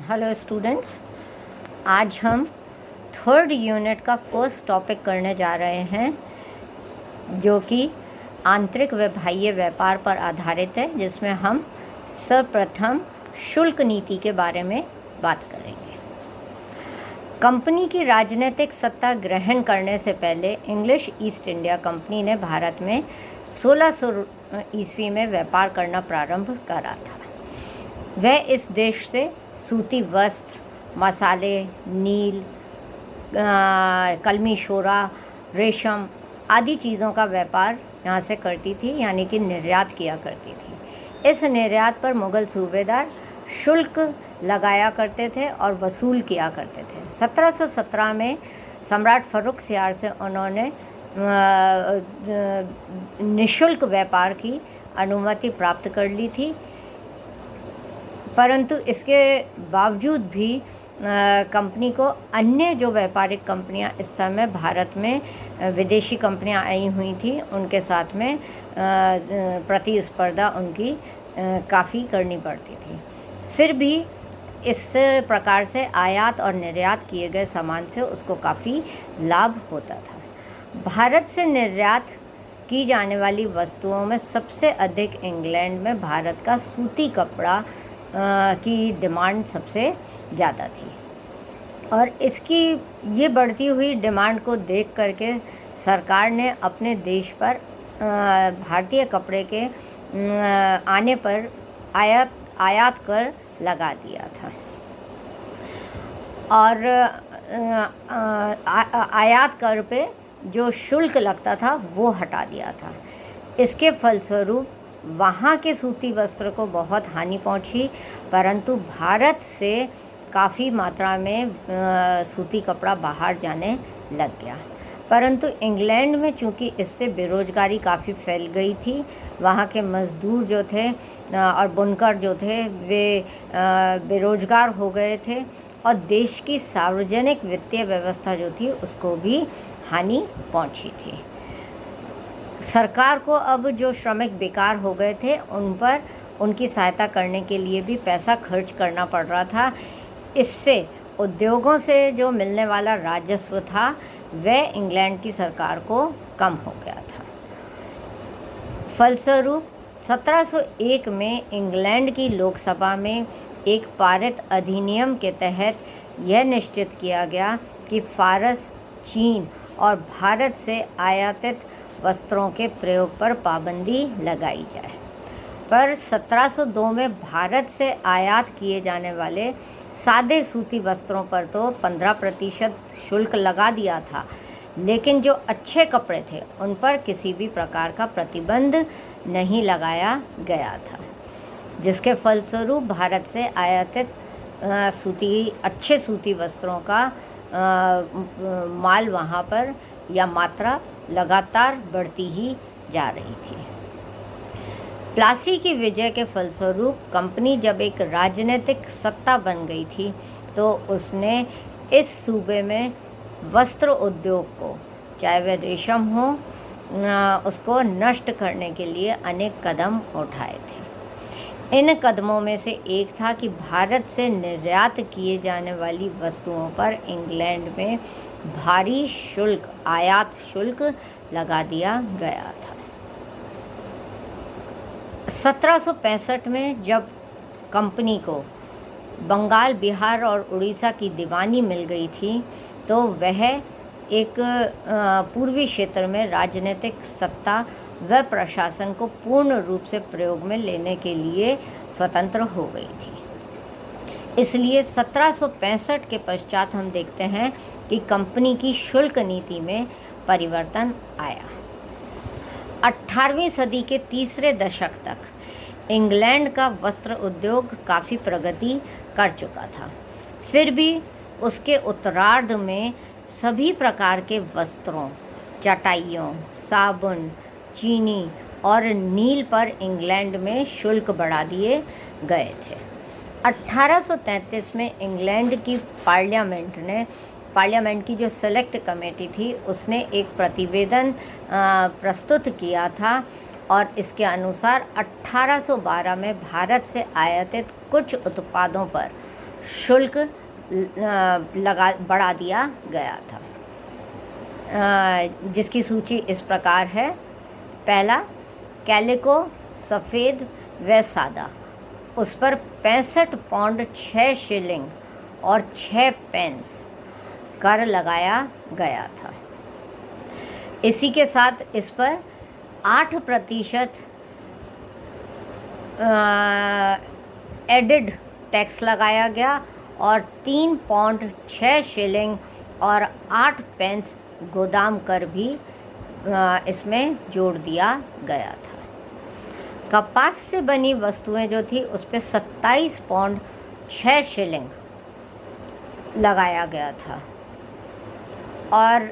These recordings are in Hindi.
हेलो स्टूडेंट्स, आज हम थर्ड यूनिट का फर्स्ट टॉपिक करने जा रहे हैं जो कि आंतरिक व बाह्य व्यापार पर आधारित है, जिसमें हम सर्वप्रथम शुल्क नीति के बारे में बात करेंगे। कंपनी की राजनीतिक सत्ता ग्रहण करने से पहले इंग्लिश ईस्ट इंडिया कंपनी ने भारत में 1600 ईस्वी में व्यापार करना प्रारंभ करा था। वह इस देश से सूती वस्त्र, मसाले, नील, कलमी शोरा, रेशम आदि चीज़ों का व्यापार यहाँ से करती थी, यानी कि निर्यात किया करती थी। इस निर्यात पर मुग़ल सूबेदार शुल्क लगाया करते थे और वसूल किया करते थे। 1717 में सम्राट फ़र्रुखसियार से उन्होंने निःशुल्क व्यापार की अनुमति प्राप्त कर ली थी, परंतु इसके बावजूद भी कंपनी को अन्य जो व्यापारिक कंपनियां इस समय भारत में विदेशी कंपनियां आई हुई थी, उनके साथ में प्रतिस्पर्धा उनकी काफ़ी करनी पड़ती थी। फिर भी इस प्रकार से आयात और निर्यात किए गए सामान से उसको काफ़ी लाभ होता था। भारत से निर्यात की जाने वाली वस्तुओं में सबसे अधिक इंग्लैंड में भारत का सूती कपड़ा की डिमांड सबसे ज़्यादा थी, और इसकी ये बढ़ती हुई डिमांड को देख करके सरकार ने अपने देश पर भारतीय कपड़े के आने पर आयात कर लगा दिया था और आयात कर पे जो शुल्क लगता था वो हटा दिया था। इसके फलस्वरूप वहाँ के सूती वस्त्र को बहुत हानि पहुँची, परंतु भारत से काफ़ी मात्रा में सूती कपड़ा बाहर जाने लग गया। परंतु इंग्लैंड में चूँकि इससे बेरोज़गारी काफ़ी फैल गई थी, वहाँ के मज़दूर जो थे और बुनकर जो थे वे बेरोज़गार हो गए थे, और देश की सार्वजनिक वित्तीय व्यवस्था जो थी उसको भी हानि पहुँची थी। सरकार को अब जो श्रमिक बेकार हो गए थे उन पर उनकी सहायता करने के लिए भी पैसा खर्च करना पड़ रहा था। इससे उद्योगों से जो मिलने वाला राजस्व था वह इंग्लैंड की सरकार को कम हो गया था। फलस्वरूप 1701 में इंग्लैंड की लोकसभा में एक पारित अधिनियम के तहत यह निश्चित किया गया कि फ़ारस, चीन और भारत से आयातित वस्त्रों के प्रयोग पर पाबंदी लगाई जाए। पर 1702 में भारत से आयात किए जाने वाले सादे सूती वस्त्रों पर तो 15% शुल्क लगा दिया था, लेकिन जो अच्छे कपड़े थे उन पर किसी भी प्रकार का प्रतिबंध नहीं लगाया गया था, जिसके फलस्वरूप भारत से आयातित अच्छे सूती वस्त्रों का माल वहाँ पर या मात्रा लगातार बढ़ती ही जा रही थी। प्लासी की विजय के फलस्वरूप कंपनी जब एक राजनीतिक सत्ता बन गई थी तो उसने इस सूबे में वस्त्र उद्योग को, चाहे वह रेशम हो, उसको नष्ट करने के लिए अनेक कदम उठाए थे। इन कदमों में से एक था कि भारत से निर्यात किए जाने वाली वस्तुओं पर इंग्लैंड में भारी शुल्क, आयात शुल्क लगा दिया गया था। 1765 में जब कंपनी को बंगाल, बिहार और उड़ीसा की दीवानी मिल गई थी तो वह एक पूर्वी क्षेत्र में राजनीतिक सत्ता व प्रशासन को पूर्ण रूप से प्रयोग में लेने के लिए स्वतंत्र हो गई थी। इसलिए 1765 के पश्चात हम देखते हैं कि कंपनी की शुल्क नीति में परिवर्तन आया। 18वीं सदी के तीसरे दशक तक इंग्लैंड का वस्त्र उद्योग काफ़ी प्रगति कर चुका था। फिर भी उसके उत्तरार्ध में सभी प्रकार के वस्त्रों, चटाइयों, साबुन, चीनी और नील पर इंग्लैंड में शुल्क बढ़ा दिए गए थे। 1833 में इंग्लैंड की पार्लियामेंट की जो सेलेक्ट कमेटी थी उसने एक प्रतिवेदन प्रस्तुत किया था, और इसके अनुसार 1812 में भारत से आयातित कुछ उत्पादों पर शुल्क बढ़ा दिया गया था, जिसकी सूची इस प्रकार है। पहला, कैलिको सफ़ेद व सादा, उस पर 65 पौंड 6 शिलिंग और 6 पेंस कर लगाया गया था। इसी के साथ इस पर 8% एडिड टैक्स लगाया गया और 3 पौंड 6 शिलिंग और 8 पेंस गोदाम कर भी इसमें जोड़ दिया गया था। कपास से बनी वस्तुएं जो थी उस पर 27 पौंड 6 शिलिंग लगाया गया था, और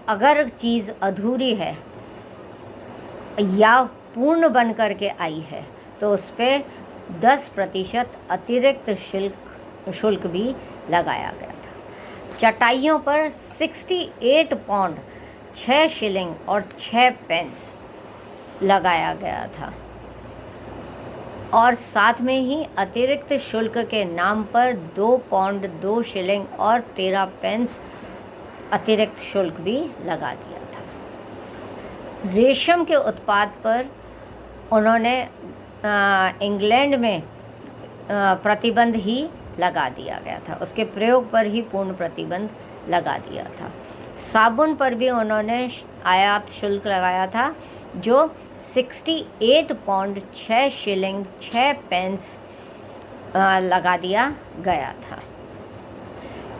अगर चीज़ अधूरी है या पूर्ण बन करके आई है तो उस पर 10% अतिरिक्त शुल्क भी लगाया गया था। चटाइयों पर 68 पौंड 6 शिलिंग और 6 पेंस लगाया गया था, और साथ में ही अतिरिक्त शुल्क के नाम पर 2 पौंड 2 शिलिंग और 13 पेंस अतिरिक्त शुल्क भी लगा दिया था। रेशम के उत्पाद पर उन्होंने इंग्लैंड में प्रतिबंध ही लगा दिया गया था, उसके प्रयोग पर ही पूर्ण प्रतिबंध लगा दिया था। साबुन पर भी उन्होंने आयात शुल्क लगाया था, जो 68 पौंड 6 शिलिंग 6 पेंस लगा दिया गया था।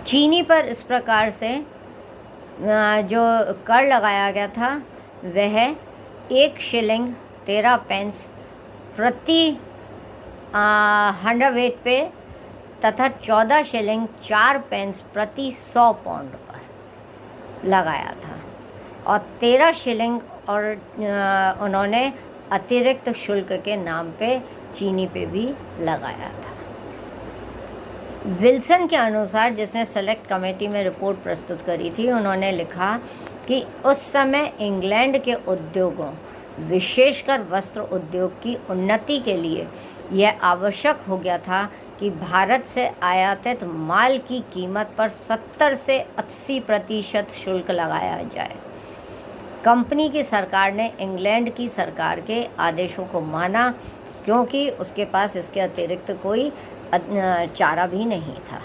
चीनी पर इस प्रकार से जो कर लगाया गया था वह 1 शिलिंग 13 पेंस प्रति 100 वेट पे तथा 14 शिलिंग 4 पेंस प्रति 100 पाउंड पर लगाया था, और 13 शिलिंग और उन्होंने अतिरिक्त शुल्क के नाम पे चीनी पे भी लगाया था। विल्सन के अनुसार, जिसने सेलेक्ट कमेटी में रिपोर्ट प्रस्तुत करी थी, उन्होंने लिखा कि उस समय इंग्लैंड के उद्योगों, विशेषकर वस्त्र उद्योग की उन्नति के लिए यह आवश्यक हो गया था कि भारत से आयातित माल की कीमत पर 70 से 80% शुल्क लगाया जाए। कंपनी की सरकार ने इंग्लैंड की सरकार के आदेशों को माना, क्योंकि उसके पास इसके अतिरिक्त कोई चारा भी नहीं था।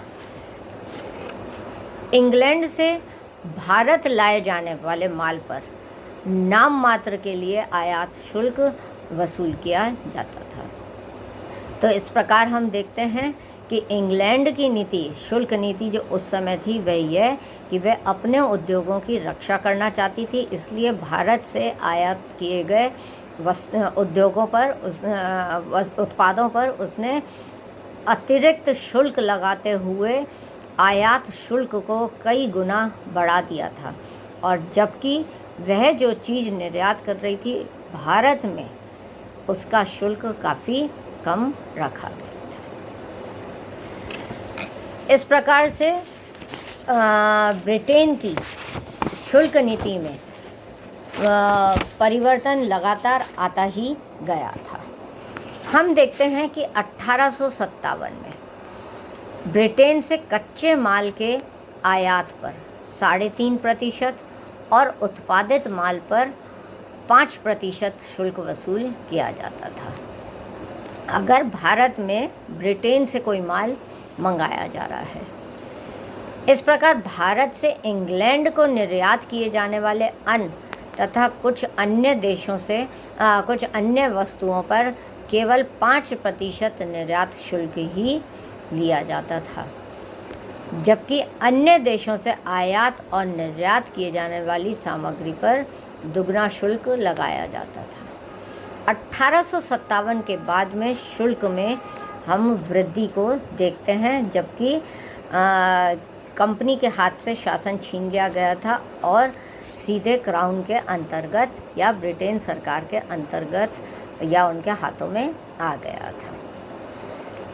इंग्लैंड से भारत लाए जाने वाले माल पर नाम मात्र के लिए आयात शुल्क वसूल किया जाता था। तो इस प्रकार हम देखते हैं कि इंग्लैंड की नीति, शुल्क नीति जो उस समय थी, वह यह कि वह अपने उद्योगों की रक्षा करना चाहती थी, इसलिए भारत से आयात किए गए उद्योगों पर, उत्पादों पर उसने अतिरिक्त शुल्क लगाते हुए आयात शुल्क को कई गुना बढ़ा दिया था, और जबकि वह जो चीज़ निर्यात कर रही थी भारत में, उसका शुल्क काफ़ी कम रखा गया था। इस प्रकार से ब्रिटेन की शुल्क नीति में परिवर्तन लगातार आता ही गया था। हम देखते हैं कि 1857 में ब्रिटेन से कच्चे माल के आयात पर 3.5% और उत्पादित माल पर 5% शुल्क वसूल किया जाता था, अगर भारत में ब्रिटेन से कोई माल मंगाया जा रहा है। इस प्रकार भारत से इंग्लैंड को निर्यात किए जाने वाले अन्न तथा कुछ अन्य देशों से कुछ अन्य वस्तुओं पर केवल 5% निर्यात शुल्क ही लिया जाता था, जबकि अन्य देशों से आयात और निर्यात किए जाने वाली सामग्री पर दुगना शुल्क लगाया जाता था। 1857 के बाद में शुल्क में हम वृद्धि को देखते हैं, जबकि कंपनी के हाथ से शासन छीन लिया गया था और सीधे क्राउन के अंतर्गत या ब्रिटेन सरकार के अंतर्गत या उनके हाथों में आ गया था।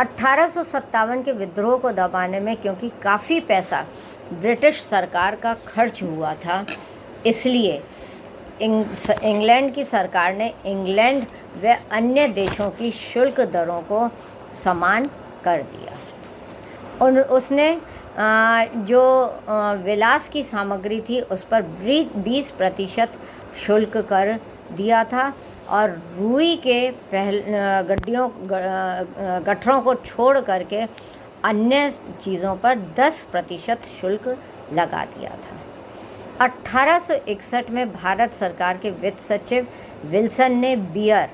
1857 के विद्रोह को दबाने में क्योंकि काफ़ी पैसा ब्रिटिश सरकार का खर्च हुआ था, इसलिए इंग्लैंड की सरकार ने इंग्लैंड व अन्य देशों की शुल्क दरों को समान कर दिया। उसने जो विलास की सामग्री थी उस पर 20% शुल्क कर दिया था और रुई के गट्ठरों को छोड़ करके अन्य चीज़ों पर 10% शुल्क लगा दिया था। 1861 में भारत सरकार के वित्त सचिव विल्सन ने बियर,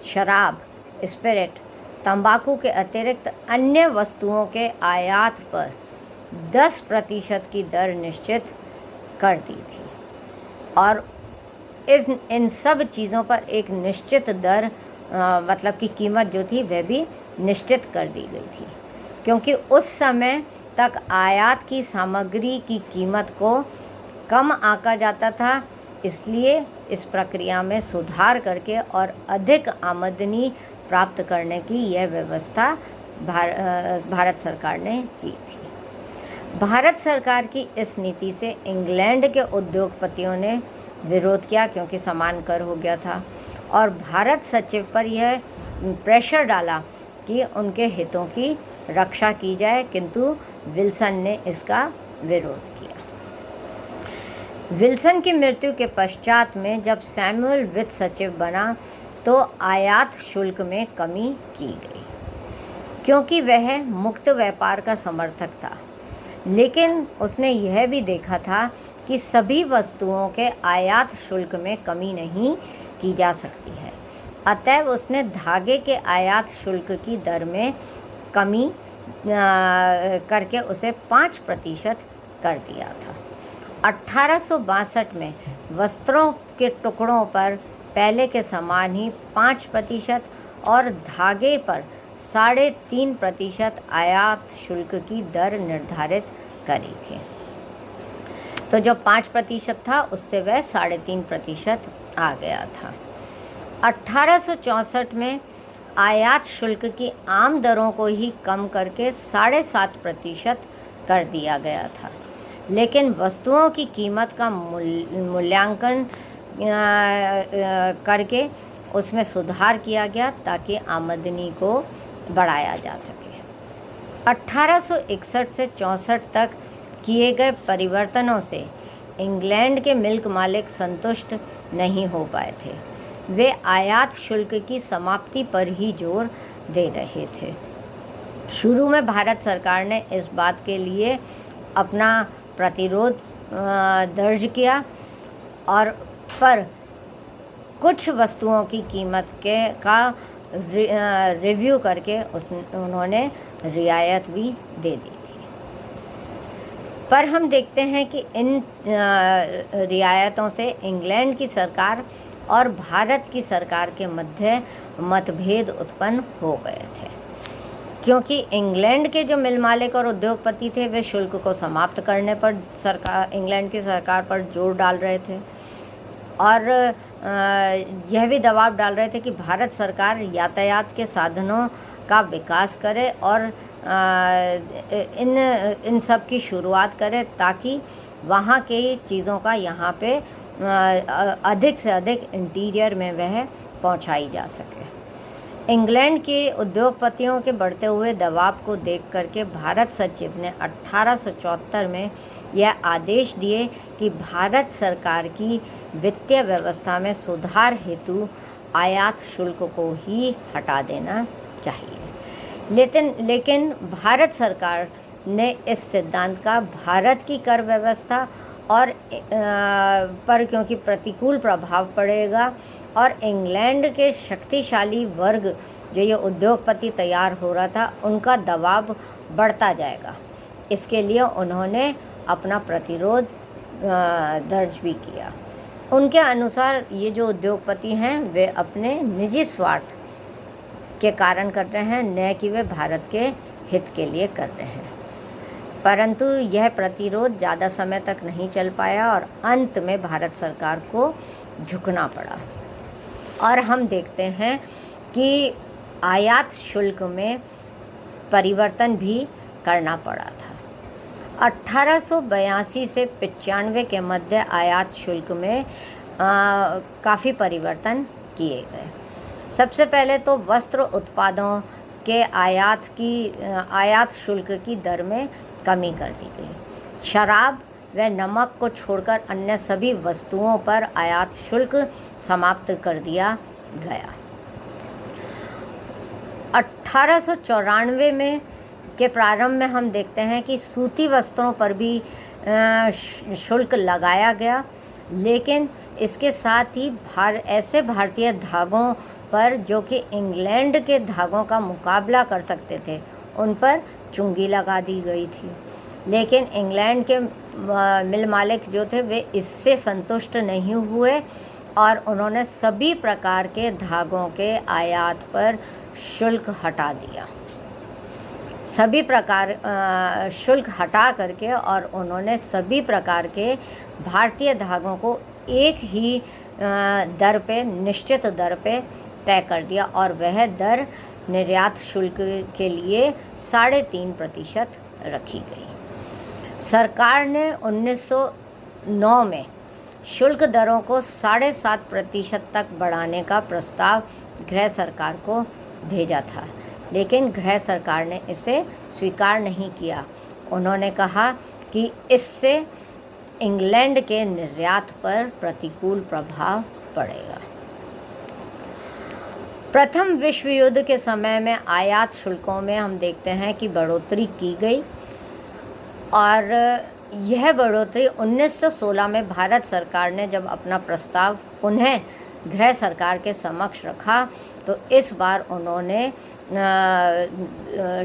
शराब, स्पिरिट, तंबाकू के अतिरिक्त अन्य वस्तुओं के आयात पर 10% की दर निश्चित कर दी थी और इन सब चीज़ों पर एक निश्चित दर मतलब कि कीमत जो थी वह भी निश्चित कर दी गई थी, क्योंकि उस समय तक आयात की सामग्री की कीमत को कम आंका जाता था। इसलिए इस प्रक्रिया में सुधार करके और अधिक आमदनी प्राप्त करने की यह व्यवस्था भारत सरकार ने की थी। भारत सरकार की इस नीति से इंग्लैंड के उद्योगपतियों ने विरोध किया, क्योंकि समान कर हो गया था और भारत सचिव पर यह प्रेशर डाला कि उनके हितों की रक्षा की जाए, किंतु विल्सन ने इसका विरोध किया। विल्सन की मृत्यु के पश्चात में जब सैमुअल वित्त सचिव बना तो आयात शुल्क में कमी की गई, क्योंकि वह मुक्त व्यापार का समर्थक था। लेकिन उसने यह भी देखा था कि सभी वस्तुओं के आयात शुल्क में कमी नहीं की जा सकती है। अतएव उसने धागे के आयात शुल्क की दर में कमी करके उसे 5% कर दिया था। 1862 में वस्त्रों के टुकड़ों पर पहले के समान ही 5% और धागे पर 3.5% आयात शुल्क की दर निर्धारित करी थी। तो जो 5% था उससे वह 3.5% आ गया था। 1864 में आयात शुल्क की आम दरों को ही कम करके 7.5% कर दिया गया था, लेकिन वस्तुओं की कीमत का मूल्यांकन करके उसमें सुधार किया गया ताकि आमदनी को बढ़ाया जा सके। 1861 से 64 तक किए गए परिवर्तनों से इंग्लैंड के मिल्क मालिक संतुष्ट नहीं हो पाए थे। वे आयात शुल्क की समाप्ति पर ही जोर दे रहे थे। शुरू में भारत सरकार ने इस बात के लिए अपना प्रतिरोध दर्ज किया और पर कुछ वस्तुओं की कीमत का रिव्यू करके उन्होंने रियायत भी दे दी थी। पर हम देखते हैं कि इन रियायतों से इंग्लैंड की सरकार और भारत की सरकार के मध्य मतभेद उत्पन्न हो गए थे, क्योंकि इंग्लैंड के जो मिल मालिक और उद्योगपति थे वे शुल्क को समाप्त करने पर इंग्लैंड की सरकार पर जोर डाल रहे थे और यह भी दबाव डाल रहे थे कि भारत सरकार यातायात के साधनों का विकास करे और इन सब की शुरुआत करे ताकि वहाँ की चीज़ों का यहाँ पे अधिक से अधिक इंटीरियर में वह पहुँचाई जा सके। इंग्लैंड के उद्योगपतियों के बढ़ते हुए दबाव को देख करके भारत सचिव ने 1874 में यह आदेश दिए कि भारत सरकार की वित्तीय व्यवस्था में सुधार हेतु आयात शुल्क को ही हटा देना चाहिए। लेकिन भारत सरकार ने इस सिद्धांत का भारत की कर व्यवस्था और पर क्योंकि प्रतिकूल प्रभाव पड़ेगा और इंग्लैंड के शक्तिशाली वर्ग जो ये उद्योगपति तैयार हो रहा था उनका दबाव बढ़ता जाएगा, इसके लिए उन्होंने अपना प्रतिरोध दर्ज भी किया। उनके अनुसार ये जो उद्योगपति हैं वे अपने निजी स्वार्थ के कारण कर रहे हैं, न कि वे भारत के हित के लिए कर रहे हैं। परंतु यह प्रतिरोध ज़्यादा समय तक नहीं चल पाया और अंत में भारत सरकार को झुकना पड़ा और हम देखते हैं कि आयात शुल्क में परिवर्तन भी करना पड़ा था। 1882 से 95 के मध्य आयात शुल्क में काफ़ी परिवर्तन किए गए। सबसे पहले तो वस्त्र उत्पादों के आयात शुल्क की दर में कमी कर दी गई। शराब व नमक को छोड़कर अन्य सभी वस्तुओं पर आयात शुल्क समाप्त कर दिया गया। 1894 में के प्रारंभ में हम देखते हैं कि सूती वस्त्रों पर भी शुल्क लगाया गया, लेकिन इसके साथ ही ऐसे भारतीय धागों पर जो कि इंग्लैंड के धागों का मुकाबला कर सकते थे, उन पर चुंगी लगा दी गई थी। लेकिन इंग्लैंड के मिल मालिक जो थे वे इससे संतुष्ट नहीं हुए और उन्होंने सभी प्रकार के धागों के आयात पर शुल्क हटा दिया। सभी प्रकार शुल्क हटा करके और उन्होंने सभी प्रकार के भारतीय धागों को एक ही दर पे, निश्चित दर पे तय कर दिया और वह दर निर्यात शुल्क के लिए 3.5% रखी गई। सरकार ने 1909 में शुल्क दरों को 7.5% तक बढ़ाने का प्रस्ताव गृह सरकार को भेजा था, लेकिन गृह सरकार ने इसे स्वीकार नहीं किया। उन्होंने कहा कि इससे इंग्लैंड के निर्यात पर प्रतिकूल प्रभाव पड़ेगा। प्रथम विश्व युद्ध के समय में आयात शुल्कों में हम देखते हैं कि बढ़ोतरी की गई और यह बढ़ोतरी 1916 में भारत सरकार ने जब अपना प्रस्ताव पुनः गृह सरकार के समक्ष रखा तो इस बार उन्होंने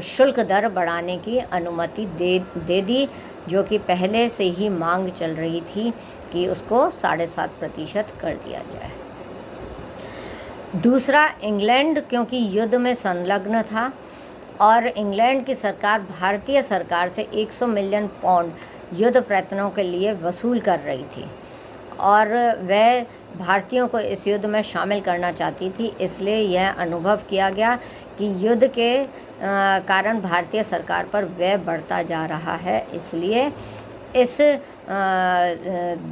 शुल्क दर बढ़ाने की अनुमति दे दी, जो कि पहले से ही मांग चल रही थी कि उसको 7.5% कर दिया जाए। दूसरा, इंग्लैंड क्योंकि युद्ध में संलग्न था और इंग्लैंड की सरकार भारतीय सरकार से 100 मिलियन पाउंड युद्ध प्रयत्नों के लिए वसूल कर रही थी और वह भारतीयों को इस युद्ध में शामिल करना चाहती थी, इसलिए यह अनुभव किया गया कि युद्ध के कारण भारतीय सरकार पर व्यय बढ़ता जा रहा है, इसलिए इस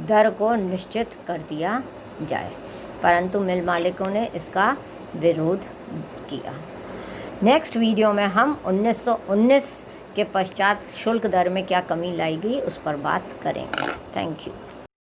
दर को निश्चित कर दिया जाए, परंतु मिल मालिकों ने इसका विरोध किया। नेक्स्ट वीडियो में हम 1919 के पश्चात शुल्क दर में क्या कमी लाई गई उस पर बात करेंगे। Thank you.